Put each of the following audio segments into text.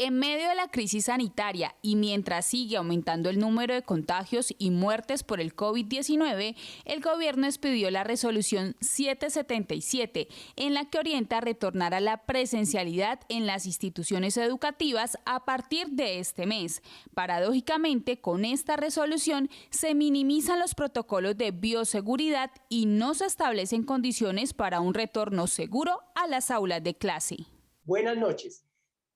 En medio de la crisis sanitaria y mientras sigue aumentando el número de contagios y muertes por el COVID-19, el gobierno expidió la resolución 777, en la que orienta a retornar a la presencialidad en las instituciones educativas a partir de este mes. Paradójicamente, con esta resolución se minimizan los protocolos de bioseguridad y no se establecen condiciones para un retorno seguro a las aulas de clase. Buenas noches.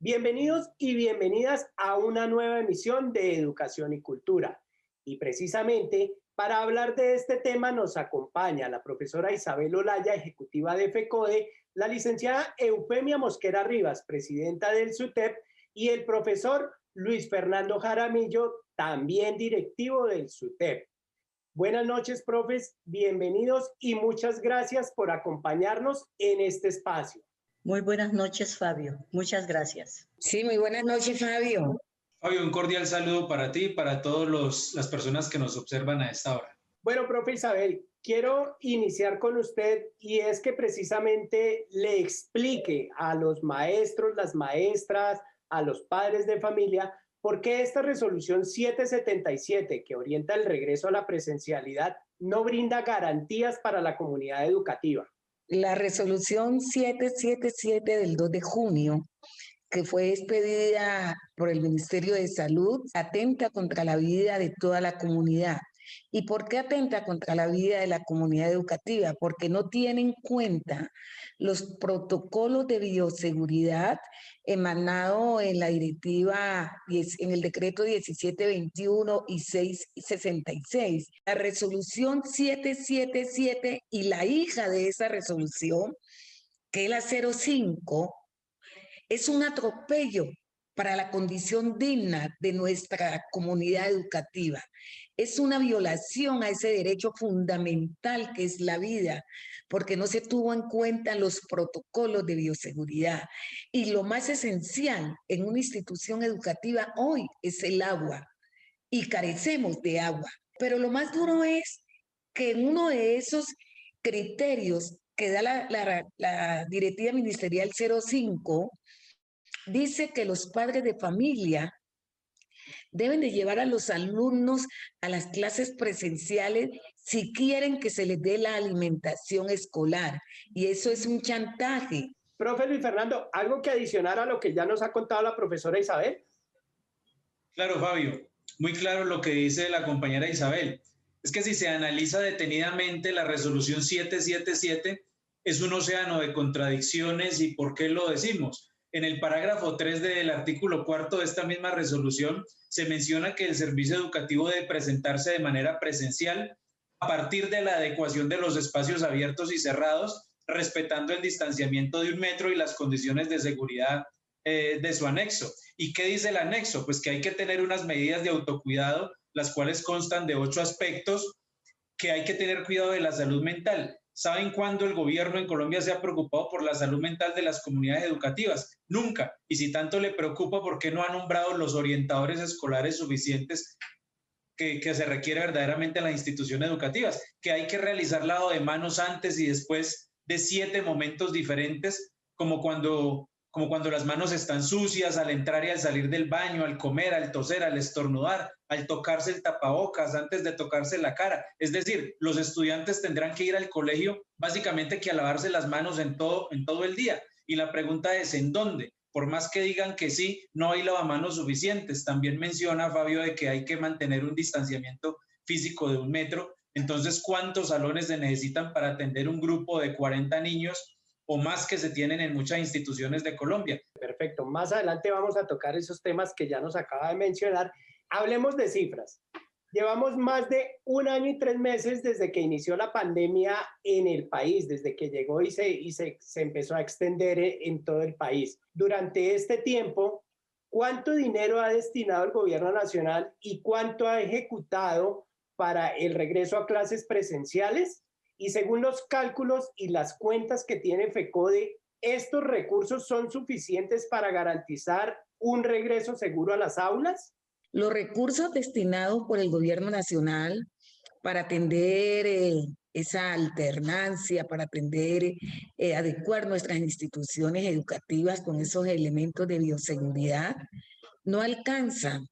Bienvenidos y bienvenidas a una nueva emisión de Educación y Cultura. Y precisamente para hablar de este tema nos acompaña la profesora Isabel Olaya, ejecutiva de FECODE, la licenciada Eufemia Mosquera Rivas, presidenta del SUTEP, y el profesor Luis Fernando Jaramillo, también directivo del SUTEP. Buenas noches, profes, bienvenidos y muchas gracias por acompañarnos en este espacio. Muy buenas noches, Fabio. Muchas gracias. Sí, muy buenas noches, Fabio. Fabio, un cordial saludo para ti y para todas las personas que nos observan a esta hora. Bueno, profe Isabel, quiero iniciar con usted y es que precisamente le explique a los maestros, las maestras, a los padres de familia, por qué esta resolución 777, que orienta el regreso a la presencialidad, no brinda garantías para la comunidad educativa. La resolución 777 del 2 de junio, que fue expedida por el Ministerio de Salud, atenta contra la vida de toda la comunidad. ¿Y por qué atenta contra la vida de la comunidad educativa? Porque no tiene en cuenta los protocolos de bioseguridad emanados en la directiva, en el decreto 1721 y 666. La resolución 777 y la hija de esa resolución, que es la 05, es un atropello para la condición digna de nuestra comunidad educativa. Es una violación a ese derecho fundamental que es la vida, porque no se tuvo en cuenta los protocolos de bioseguridad. Y lo más esencial en una institución educativa hoy es el agua, y carecemos de agua. Pero lo más duro es que en uno de esos criterios que da la Directiva Ministerial 05, dice que los padres de familia deben de llevar a los alumnos a las clases presenciales si quieren que se les dé la alimentación escolar. Y eso es un chantaje. Profe Luis Fernando, ¿algo que adicionar a lo que ya nos ha contado la profesora Isabel? Claro, Fabio, muy claro lo que dice la compañera Isabel. Es que si se analiza detenidamente la resolución 777, es un océano de contradicciones. ¿Y por qué lo decimos? En el parágrafo 3 del artículo 4 de esta misma resolución se menciona que el servicio educativo debe presentarse de manera presencial a partir de la adecuación de los espacios abiertos y cerrados, respetando el distanciamiento de 1 metro y las condiciones de seguridad de su anexo. ¿Y qué dice el anexo? Pues que hay que tener unas medidas de autocuidado, las cuales constan de 8 aspectos, que hay que tener cuidado de la salud mental. ¿Saben cuándo el gobierno en Colombia se ha preocupado por la salud mental de las comunidades educativas? Nunca. Y si tanto le preocupa, ¿por qué no ha nombrado los orientadores escolares suficientes que se requiere verdaderamente en las instituciones educativas? Que hay que realizar lavado de manos antes y después de 7 momentos diferentes, como cuando las manos están sucias al entrar y al salir del baño, al comer, al toser, al estornudar, al tocarse el tapabocas, antes de tocarse la cara. Es decir, los estudiantes tendrán que ir al colegio básicamente que a lavarse las manos en todo el día. Y la pregunta es, ¿en dónde? Por más que digan que sí, no hay lavamanos suficientes. También menciona Fabio de que hay que mantener un distanciamiento físico de 1 metro. Entonces, ¿cuántos salones se necesitan para atender un grupo de 40 niños o más que se tienen en muchas instituciones de Colombia? Perfecto, más adelante vamos a tocar esos temas que ya nos acaba de mencionar. Hablemos de cifras. Llevamos más de 1 año y 3 meses desde que inició la pandemia en el país, desde que llegó y se empezó a extender en todo el país. Durante este tiempo, ¿cuánto dinero ha destinado el gobierno nacional y cuánto ha ejecutado para el regreso a clases presenciales? Y según los cálculos y las cuentas que tiene FECODE, ¿estos recursos son suficientes para garantizar un regreso seguro a las aulas? Los recursos destinados por el gobierno nacional para atender esa alternancia, para adecuar nuestras instituciones educativas con esos elementos de bioseguridad, no alcanzan.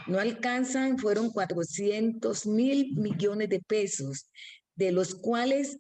No alcanzan, fueron 400.000 millones de pesos, de los cuales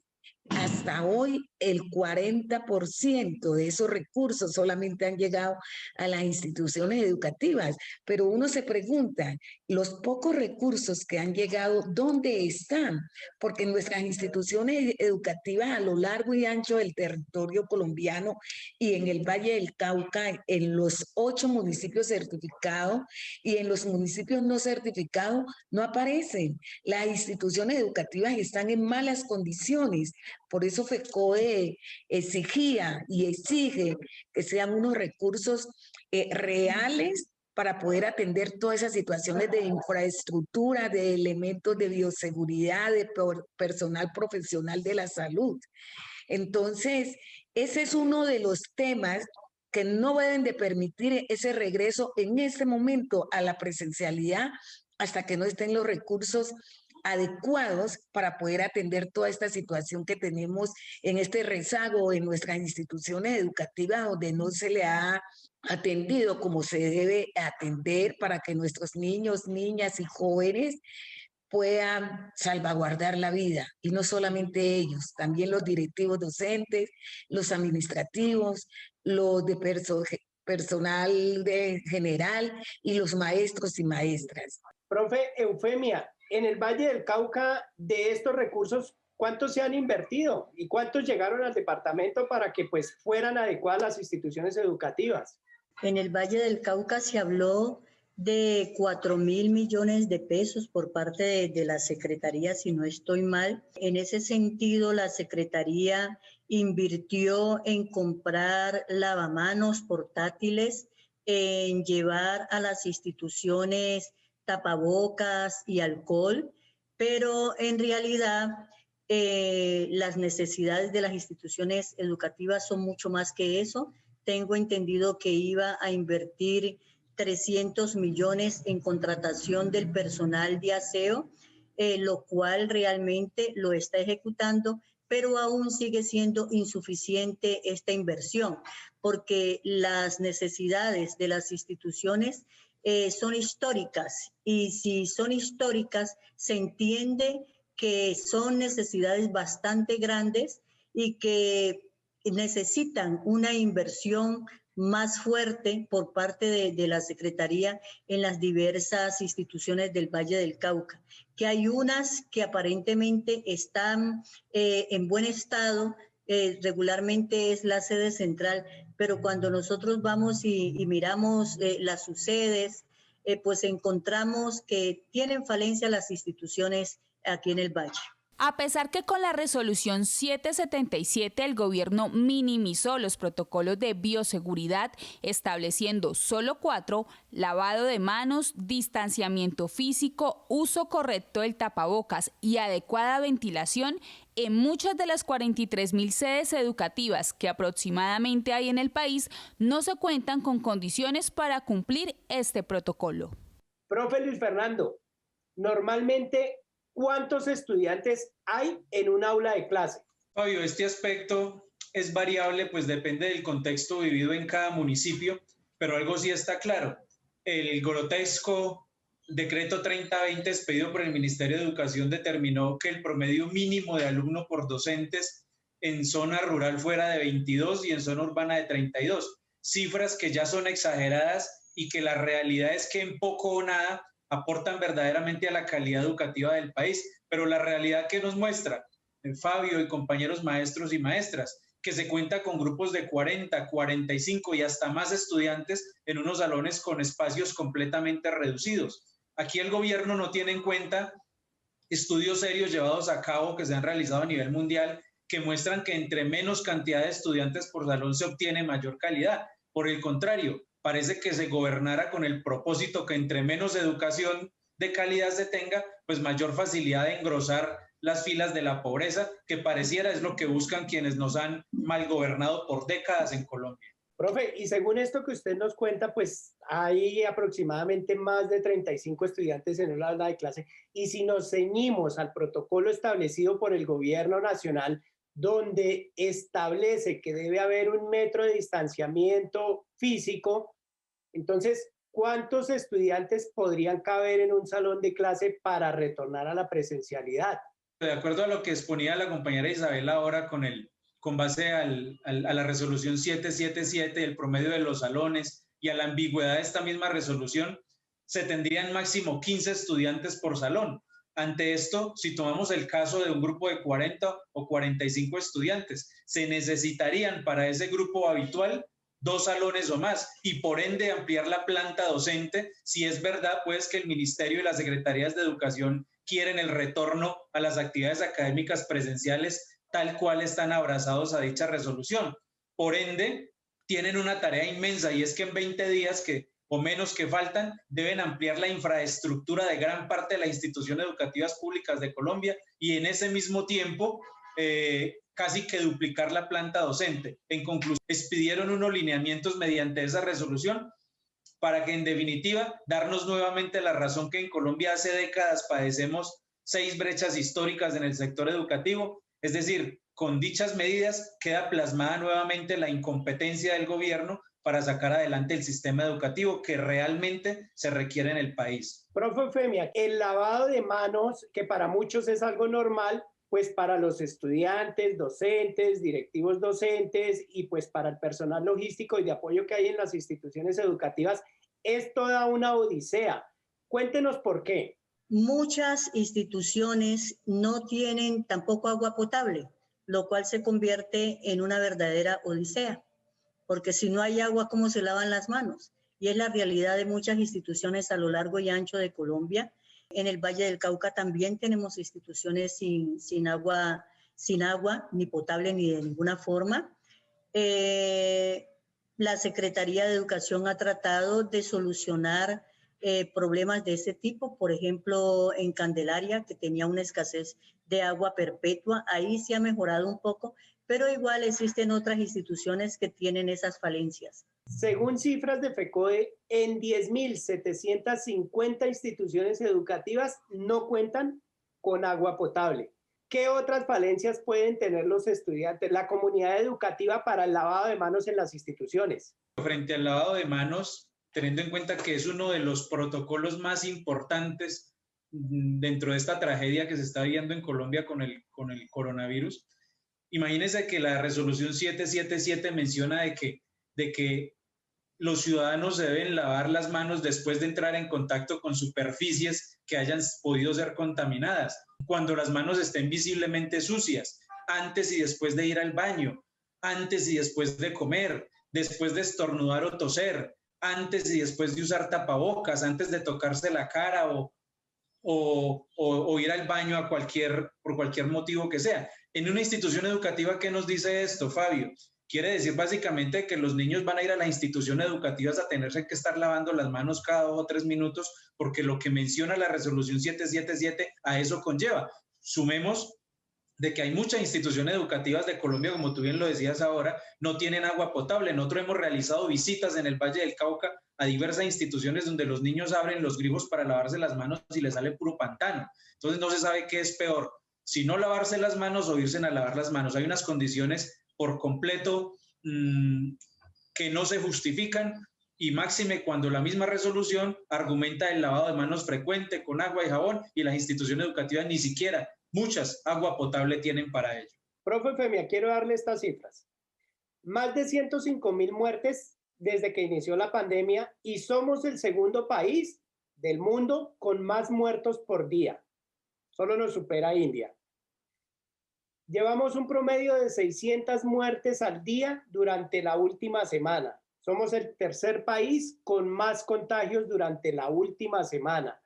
hasta hoy el 40% de esos recursos solamente han llegado a las instituciones educativas. Pero uno se pregunta, los pocos recursos que han llegado, ¿dónde están? Porque nuestras instituciones educativas a lo largo y ancho del territorio colombiano y en el Valle del Cauca, en los 8 municipios certificados y en los municipios no certificados, no aparecen. Las instituciones educativas están en malas condiciones. Por eso FECODE exigía y exige que sean unos recursos reales para poder atender todas esas situaciones de infraestructura, de elementos de bioseguridad, de personal profesional de la salud. Entonces, ese es uno de los temas que no deben de permitir ese regreso en este momento a la presencialidad hasta que no estén los recursos adecuados para poder atender toda esta situación que tenemos en este rezago en nuestras instituciones educativas donde no se le ha atendido como se debe atender para que nuestros niños, niñas y jóvenes puedan salvaguardar la vida. Y no solamente ellos, también los directivos docentes, los administrativos, los de personal de general y los maestros y maestras. Profe Eufemia, en el Valle del Cauca, de estos recursos, ¿cuántos se han invertido y cuántos llegaron al departamento para que pues fueran adecuadas las instituciones educativas? En el Valle del Cauca se habló de 4.000 millones de pesos por parte de la Secretaría, si no estoy mal. En ese sentido, la Secretaría invirtió en comprar lavamanos portátiles, en llevar a las instituciones tapabocas y alcohol, pero en realidad las necesidades de las instituciones educativas son mucho más que eso. Tengo entendido que iba a invertir 300 millones en contratación del personal de aseo, lo cual realmente lo está ejecutando, pero aún sigue siendo insuficiente esta inversión, porque las necesidades de las instituciones son históricas, y si son históricas, se entiende que son necesidades bastante grandes y que necesitan una inversión más fuerte por parte de la Secretaría en las diversas instituciones del Valle del Cauca, que hay unas que aparentemente están en buen estado, regularmente es la sede central, pero cuando nosotros vamos y miramos las subsedes, pues encontramos que tienen falencia las instituciones aquí en el Valle. A pesar que con la resolución 777 el gobierno minimizó los protocolos de bioseguridad, estableciendo solo 4, lavado de manos, distanciamiento físico, uso correcto del tapabocas y adecuada ventilación, en muchas de las 43.000 sedes educativas que aproximadamente hay en el país, no se cuentan con condiciones para cumplir este protocolo. Profe Luis Fernando, normalmente, ¿cuántos estudiantes hay en un aula de clase? Fabio, este aspecto es variable, pues depende del contexto vivido en cada municipio, pero algo sí está claro. El grotesco decreto 3020 expedido por el Ministerio de Educación determinó que el promedio mínimo de alumno por docentes en zona rural fuera de 22 y en zona urbana de 32. Cifras que ya son exageradas y que la realidad es que en poco o nada aportan verdaderamente a la calidad educativa del país, pero la realidad que nos muestra Fabio y compañeros maestros y maestras, que se cuenta con grupos de 40, 45 y hasta más estudiantes en unos salones con espacios completamente reducidos. Aquí el gobierno no tiene en cuenta estudios serios llevados a cabo que se han realizado a nivel mundial que muestran que entre menos cantidad de estudiantes por salón se obtiene mayor calidad. Por el contrario, parece que se gobernara con el propósito que entre menos educación de calidad se tenga, pues mayor facilidad de engrosar las filas de la pobreza, que pareciera es lo que buscan quienes nos han mal gobernado por décadas en Colombia. Profe, y según esto que usted nos cuenta, pues hay aproximadamente más de 35 estudiantes en una aula de clase, y si nos ceñimos al protocolo establecido por el gobierno nacional, donde establece que debe haber 1 metro de distanciamiento físico, entonces, ¿cuántos estudiantes podrían caber en un salón de clase para retornar a la presencialidad? De acuerdo a lo que exponía la compañera Isabel ahora con base a la resolución 777, el promedio de los salones y a la ambigüedad de esta misma resolución, se tendrían máximo 15 estudiantes por salón. Ante esto, si tomamos el caso de un grupo de 40 o 45 estudiantes, se necesitarían para ese grupo habitual 2 salones o más y por ende ampliar la planta docente, si es verdad pues que el Ministerio y las Secretarías de Educación quieren el retorno a las actividades académicas presenciales tal cual están abrazados a dicha resolución. Por ende, tienen una tarea inmensa y es que en 20 días o menos que faltan, deben ampliar la infraestructura de gran parte de las instituciones educativas públicas de Colombia y en ese mismo tiempo casi que duplicar la planta docente. En conclusión, expidieron unos lineamientos mediante esa resolución para que en definitiva darnos nuevamente la razón que en Colombia hace décadas padecemos 6 brechas históricas en el sector educativo, es decir, con dichas medidas queda plasmada nuevamente la incompetencia del gobierno para sacar adelante el sistema educativo que realmente se requiere en el país. Profe Eufemia, el lavado de manos, que para muchos es algo normal, pues para los estudiantes, docentes, directivos docentes y pues para el personal logístico y de apoyo que hay en las instituciones educativas, es toda una odisea. Cuéntenos por qué. Muchas instituciones no tienen tampoco agua potable, lo cual se convierte en una verdadera odisea, porque si no hay agua, ¿cómo se lavan las manos? Y es la realidad de muchas instituciones a lo largo y ancho de Colombia. En el Valle del Cauca también tenemos instituciones sin agua, ni potable ni de ninguna forma. La Secretaría de Educación ha tratado de solucionar problemas de ese tipo. Por ejemplo, en Candelaria, que tenía una escasez de agua perpetua, ahí se ha mejorado un poco, pero igual existen otras instituciones que tienen esas falencias. Según cifras de FECODE, en 10.750 instituciones educativas no cuentan con agua potable. ¿Qué otras falencias pueden tener los estudiantes, la comunidad educativa para el lavado de manos en las instituciones? Frente al lavado de manos, teniendo en cuenta que es uno de los protocolos más importantes dentro de esta tragedia que se está viviendo en Colombia con el coronavirus, imagínense que la resolución 777 menciona de que los ciudadanos deben lavar las manos después de entrar en contacto con superficies que hayan podido ser contaminadas, cuando las manos estén visiblemente sucias, antes y después de ir al baño, antes y después de comer, después de estornudar o toser, antes y después de usar tapabocas, antes de tocarse la cara o ir al baño por cualquier motivo que sea. En una institución educativa, ¿qué nos dice esto, Fabio? Quiere decir básicamente que los niños van a ir a la institución educativa a tenerse que estar lavando las manos cada 2 o 3 minutos, porque lo que menciona la resolución 777 a eso conlleva. Sumemos de que hay muchas instituciones educativas de Colombia, como tú bien lo decías ahora, no tienen agua potable. Nosotros hemos realizado visitas en el Valle del Cauca a diversas instituciones donde los niños abren los grifos para lavarse las manos y les sale puro pantano. Entonces no se sabe qué es peor, si no lavarse las manos o irse a lavar las manos. Hay unas condiciones por completo que no se justifican y máxime cuando la misma resolución argumenta el lavado de manos frecuente con agua y jabón y las instituciones educativas ni siquiera muchas agua potable tienen para ello. Profe Eufemia, quiero darle estas cifras. Más de 105.000 muertes desde que inició la pandemia y somos el segundo país del mundo con más muertos por día. Solo nos supera India. Llevamos un promedio de 600 muertes al día durante la última semana. Somos el tercer país con más contagios durante la última semana.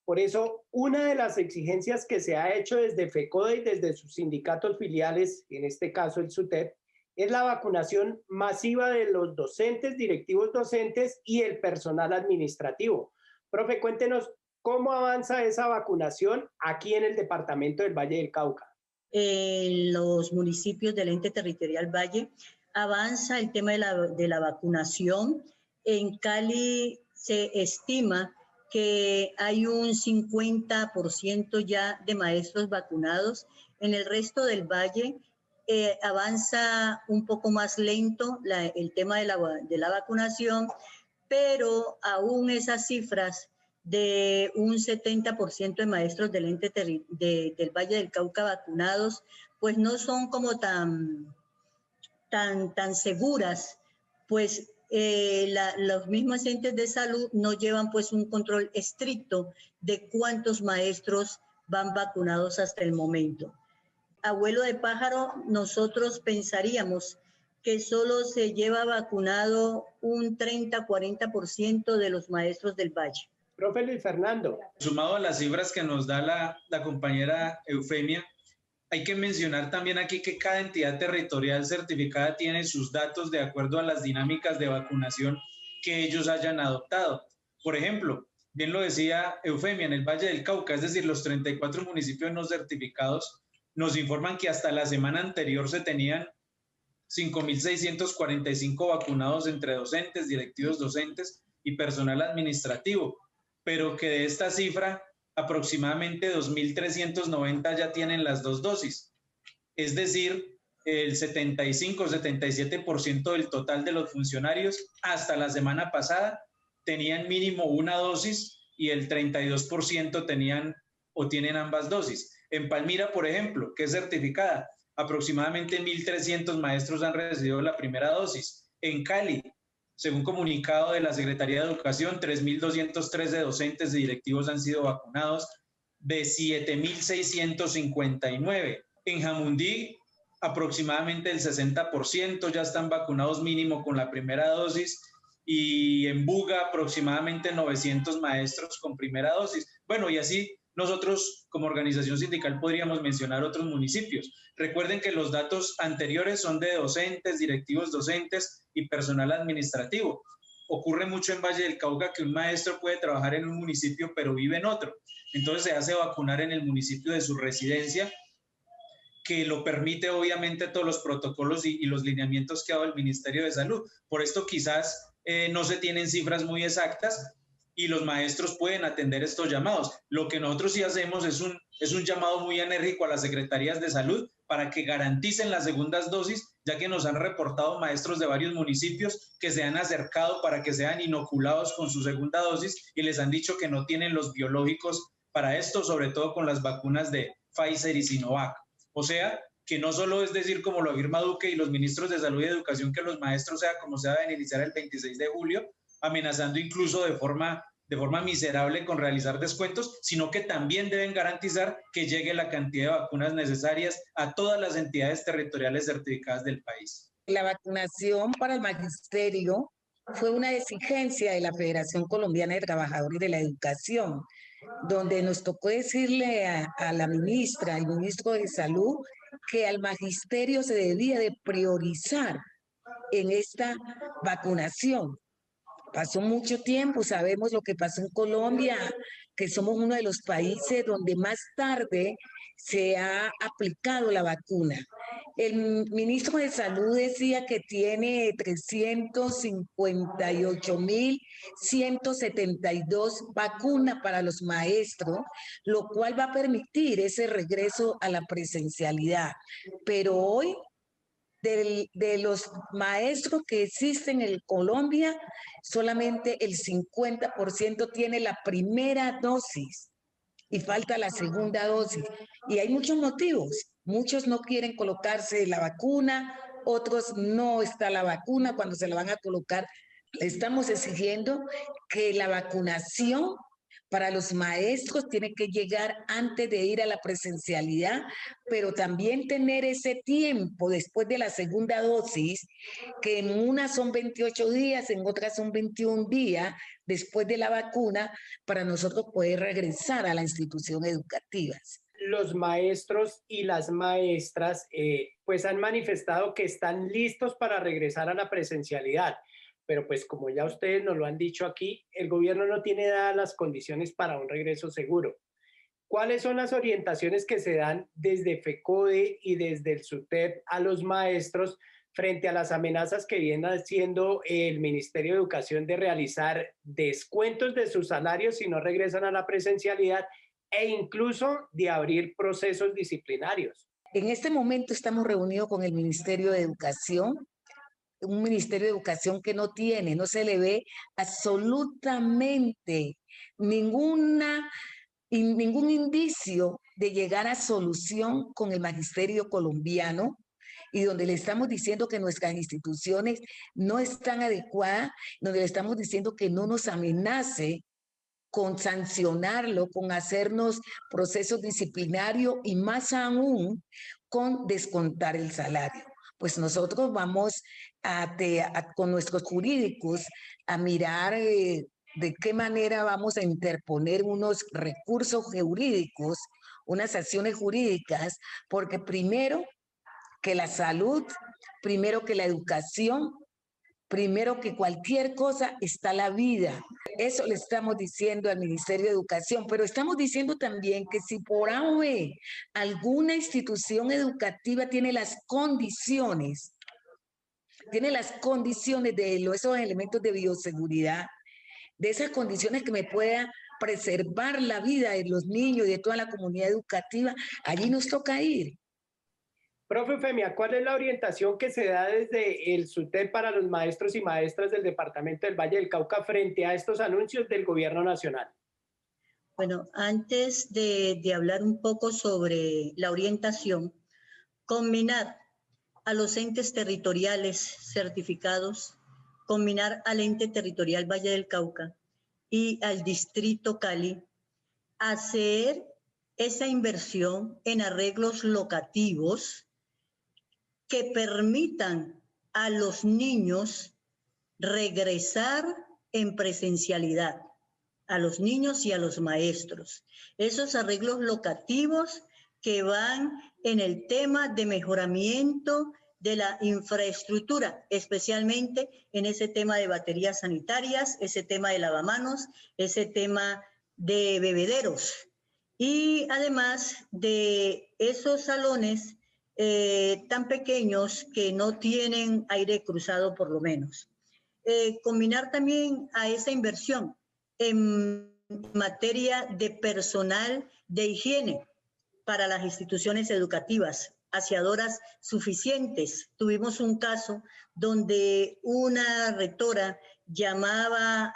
Por eso, una de las exigencias que se ha hecho desde FECODE y desde sus sindicatos filiales, en este caso el SUTEP, es la vacunación masiva de los docentes, directivos docentes y el personal administrativo. Profe, cuéntenos cómo avanza esa vacunación aquí en el departamento del Valle del Cauca. En los municipios del ente territorial Valle avanza el tema de la vacunación. En Cali se estima que hay un 50% ya de maestros vacunados. En el resto del Valle avanza un poco más lento el tema de la vacunación, pero aún esas cifras de un 70% de maestros del del Valle del Cauca vacunados, pues no son como tan seguras, pues los mismos entes de salud no llevan pues un control estricto de cuántos maestros van vacunados hasta el momento. Abuelo de pájaro, nosotros pensaríamos que solo se lleva vacunado un 30-40% de los maestros del Valle. Profe Luis Fernando. Sumado a las cifras que nos da la compañera Eufemia, hay que mencionar también aquí que cada entidad territorial certificada tiene sus datos de acuerdo a las dinámicas de vacunación que ellos hayan adoptado. Por ejemplo, bien lo decía Eufemia, en el Valle del Cauca, es decir, los 34 municipios no certificados, nos informan que hasta la semana anterior se tenían 5.645 vacunados entre docentes, directivos docentes y personal administrativo, pero que de esta cifra aproximadamente 2.390 ya tienen las 2 dosis. Es decir, el 75-77% del total de los funcionarios hasta la semana pasada tenían mínimo una dosis y el 32% tenían o tienen ambas dosis. En Palmira, por ejemplo, que es certificada, aproximadamente 1.300 maestros han recibido la primera dosis. En Cali, según comunicado de la Secretaría de Educación, 3.213 docentes y directivos han sido vacunados, de 7.659. En Jamundí, aproximadamente el 60% ya están vacunados mínimo con la primera dosis, y en Buga aproximadamente 900 maestros con primera dosis. Bueno, y así nosotros como organización sindical podríamos mencionar otros municipios. Recuerden que los datos anteriores son de docentes, directivos docentes y personal administrativo. Ocurre mucho en Valle del Cauca que un maestro puede trabajar en un municipio pero vive en otro. Entonces se hace vacunar en el municipio de su residencia, que lo permite obviamente todos los protocolos y los lineamientos que ha dado el Ministerio de Salud. Por esto quizás no se tienen cifras muy exactas y los maestros pueden atender estos llamados. Lo que nosotros sí hacemos es un llamado muy enérgico a las secretarías de salud para que garanticen las segundas dosis, ya que nos han reportado maestros de varios municipios que se han acercado para que sean inoculados con su segunda dosis y les han dicho que no tienen los biológicos para esto, sobre todo con las vacunas de Pfizer y Sinovac. O sea, que no solo es decir, como lo afirma Duque y los ministros de Salud y Educación, que los maestros, sea como sea, deben iniciar el 26 de julio, amenazando incluso de forma miserable con realizar descuentos, sino que también deben garantizar que llegue la cantidad de vacunas necesarias a todas las entidades territoriales certificadas del país. La vacunación para el magisterio fue una exigencia de la Federación Colombiana de Trabajadores de la Educación, donde nos tocó decirle a la ministra y ministro de Salud que al magisterio se debía de priorizar en esta vacunación. Pasó mucho tiempo, sabemos lo que pasó en Colombia, que somos uno de los países donde más tarde se ha aplicado la vacuna. El ministro de Salud decía que tiene 358.172 vacunas para los maestros, lo cual va a permitir ese regreso a la presencialidad. Pero hoy, de los maestros que existen en Colombia, solamente el 50% tiene la primera dosis y falta la segunda dosis. Y hay muchos motivos. Muchos no quieren colocarse la vacuna, otros no está la vacuna cuando se la van a colocar. Estamos exigiendo que la vacunación para los maestros tiene que llegar antes de ir a la presencialidad, pero también tener ese tiempo después de la segunda dosis, que en unas son 28 días, en otras son 21 días después de la vacuna, para nosotros poder regresar a la institución educativa. Los maestros y las maestras pues han manifestado que están listos para regresar a la presencialidad. Pero pues como ya ustedes nos lo han dicho aquí, el gobierno no tiene dadas las condiciones para un regreso seguro. ¿Cuáles son las orientaciones que se dan desde FECODE y desde el SUTEP a los maestros frente a las amenazas que viene haciendo el Ministerio de Educación de realizar descuentos de sus salarios si no regresan a la presencialidad e incluso de abrir procesos disciplinarios? En este momento estamos reunidos con el Ministerio de Educación un Ministerio de Educación que no se le ve absolutamente ningún indicio de llegar a solución con el magisterio colombiano, y donde le estamos diciendo que nuestras instituciones no están adecuadas, donde le estamos diciendo que no nos amenace con sancionarlo, con hacernos procesos disciplinarios y más aún con descontar el salario. Pues nosotros vamos con nuestros jurídicos a mirar de qué manera vamos a interponer unos recursos jurídicos, unas acciones jurídicas, porque primero que la salud, primero que la educación, primero que cualquier cosa está la vida. Eso le estamos diciendo al Ministerio de Educación, pero estamos diciendo también que si por AOE alguna institución educativa tiene las condiciones de esos elementos de bioseguridad, de esas condiciones que me pueda preservar la vida de los niños y de toda la comunidad educativa, allí nos toca ir. Profe Eufemia, ¿cuál es la orientación que se da desde el SUTEP para los maestros y maestras del departamento del Valle del Cauca frente a estos anuncios del gobierno nacional? Bueno, antes de hablar un poco sobre la orientación, combinar a los entes territoriales certificados, combinar al ente territorial Valle del Cauca y al distrito Cali, hacer esa inversión en arreglos locativos que permitan a los niños regresar en presencialidad, a los niños y a los maestros. Esos arreglos locativos que van en el tema de mejoramiento de la infraestructura, especialmente en ese tema de baterías sanitarias, ese tema de lavamanos, ese tema de bebederos. Y además de esos salones tan pequeños que no tienen aire cruzado por lo menos. Combinar también a esa inversión en materia de personal de higiene para las instituciones educativas, aseadoras suficientes. Tuvimos un caso donde una rectora llamaba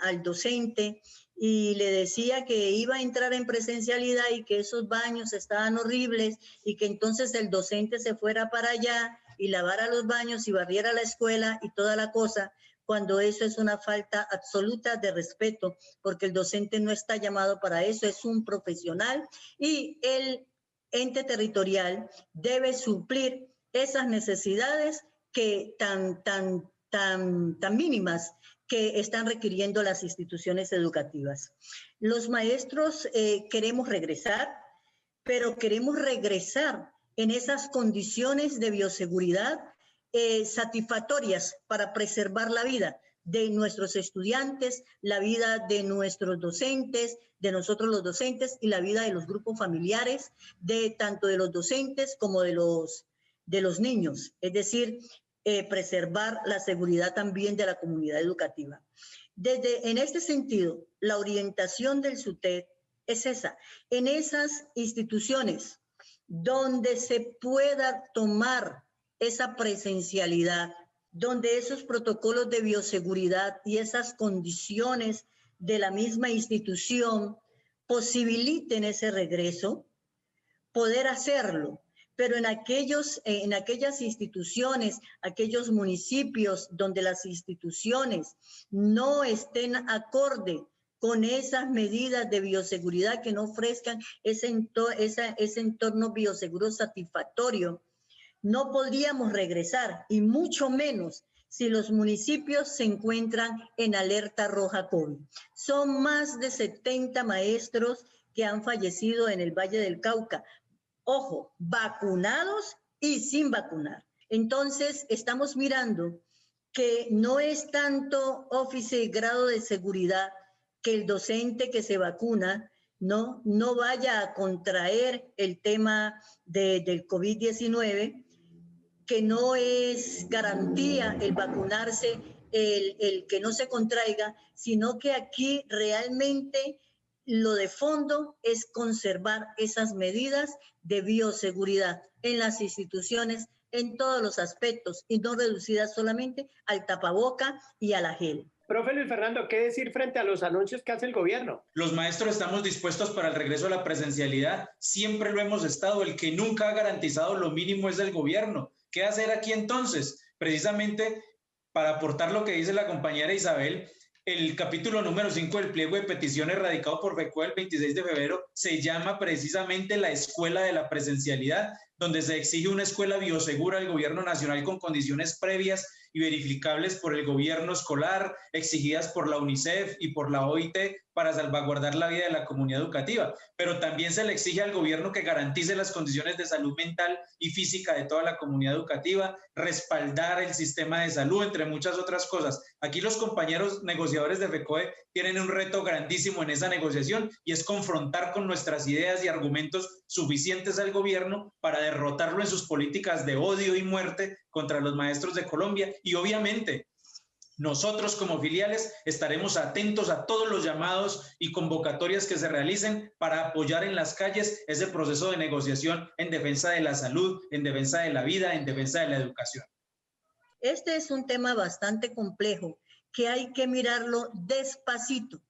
al docente y le decía que iba a entrar en presencialidad y que esos baños estaban horribles y que entonces el docente se fuera para allá y lavara los baños y barriera la escuela y toda la cosa, cuando eso es una falta absoluta de respeto, porque el docente no está llamado para eso, es un profesional y el ente territorial debe suplir esas necesidades que tan mínimas que están requiriendo las instituciones educativas. Los maestros queremos regresar, pero queremos regresar en esas condiciones de bioseguridad satisfactorias para preservar la vida de nuestros estudiantes, la vida de nuestros docentes, de nosotros los docentes y la vida de los grupos familiares, de tanto de los docentes como de los niños. Es decir, preservar la seguridad también de la comunidad educativa. En este sentido, la orientación del SUTEP es esa, en esas instituciones donde se pueda tomar esa presencialidad, donde esos protocolos de bioseguridad y esas condiciones de la misma institución posibiliten ese regreso, poder hacerlo. Pero en aquellas instituciones, aquellos municipios donde las instituciones no estén acorde con esas medidas de bioseguridad, que no ofrezcan ese entorno bioseguro satisfactorio, no podríamos regresar, y mucho menos si los municipios se encuentran en alerta roja COVID. Son más de 70 maestros que han fallecido en el Valle del Cauca. Ojo, vacunados y sin vacunar. Entonces, estamos mirando que no es tanto ófice y grado de seguridad que el docente que se vacuna no vaya a contraer el tema del COVID-19, que no es garantía el vacunarse, el que no se contraiga, sino que aquí realmente lo de fondo es conservar esas medidas de bioseguridad en las instituciones en todos los aspectos y no reducida solamente al tapaboca y a la gel. Profe Luis Fernando, ¿qué decir frente a los anuncios que hace el gobierno? Los maestros estamos dispuestos para el regreso a la presencialidad. Siempre lo hemos estado. El que nunca ha garantizado lo mínimo es el gobierno. ¿Qué hacer aquí entonces? Precisamente para aportar lo que dice la compañera Isabel, el capítulo número 5 del pliego de peticiones radicado por FECODE el 26 de febrero se llama precisamente la escuela de la presencialidad, donde se exige una escuela biosegura al gobierno nacional con condiciones previas y verificables por el gobierno escolar, exigidas por la UNICEF y por la OIT para salvaguardar la vida de la comunidad educativa. Pero también se le exige al gobierno que garantice las condiciones de salud mental y física de toda la comunidad educativa, respaldar el sistema de salud, entre muchas otras cosas. Aquí los compañeros negociadores de FECODE tienen un reto grandísimo en esa negociación y es confrontar con nuestras ideas y argumentos suficientes al gobierno para derrotarlo en sus políticas de odio y muerte contra los maestros de Colombia. Y obviamente nosotros como filiales estaremos atentos a todos los llamados y convocatorias que se realicen para apoyar en las calles ese proceso de negociación en defensa de la salud, en defensa de la vida, en defensa de la educación. Este es un tema bastante complejo que hay que mirarlo despacito,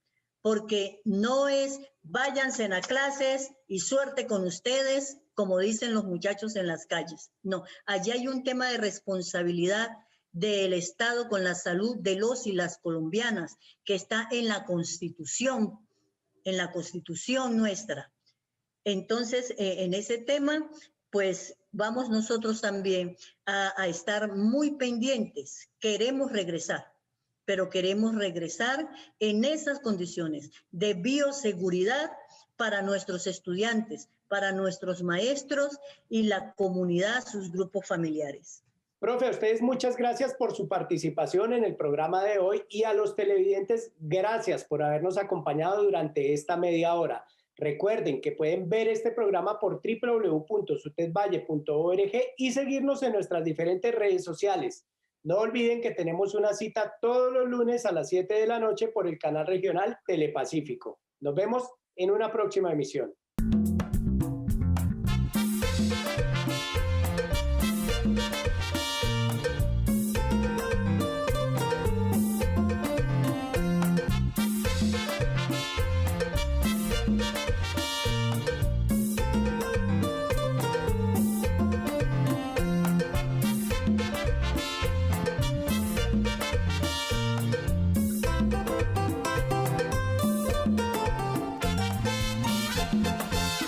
porque no es váyanse a clases y suerte con ustedes, como dicen los muchachos en las calles. No, allí hay un tema de responsabilidad del Estado con la salud de los y las colombianas, que está en la Constitución nuestra. Entonces, en ese tema, pues vamos nosotros también a estar muy pendientes. Queremos regresar, pero queremos regresar en esas condiciones de bioseguridad para nuestros estudiantes, para nuestros maestros y la comunidad, sus grupos familiares. Profe, a ustedes muchas gracias por su participación en el programa de hoy y a los televidentes, gracias por habernos acompañado durante esta media hora. Recuerden que pueden ver este programa por www.sutedvalle.org y seguirnos en nuestras diferentes redes sociales. No olviden que tenemos una cita todos los lunes a las 7 de la noche por el canal regional Telepacífico. Nos vemos en una próxima emisión.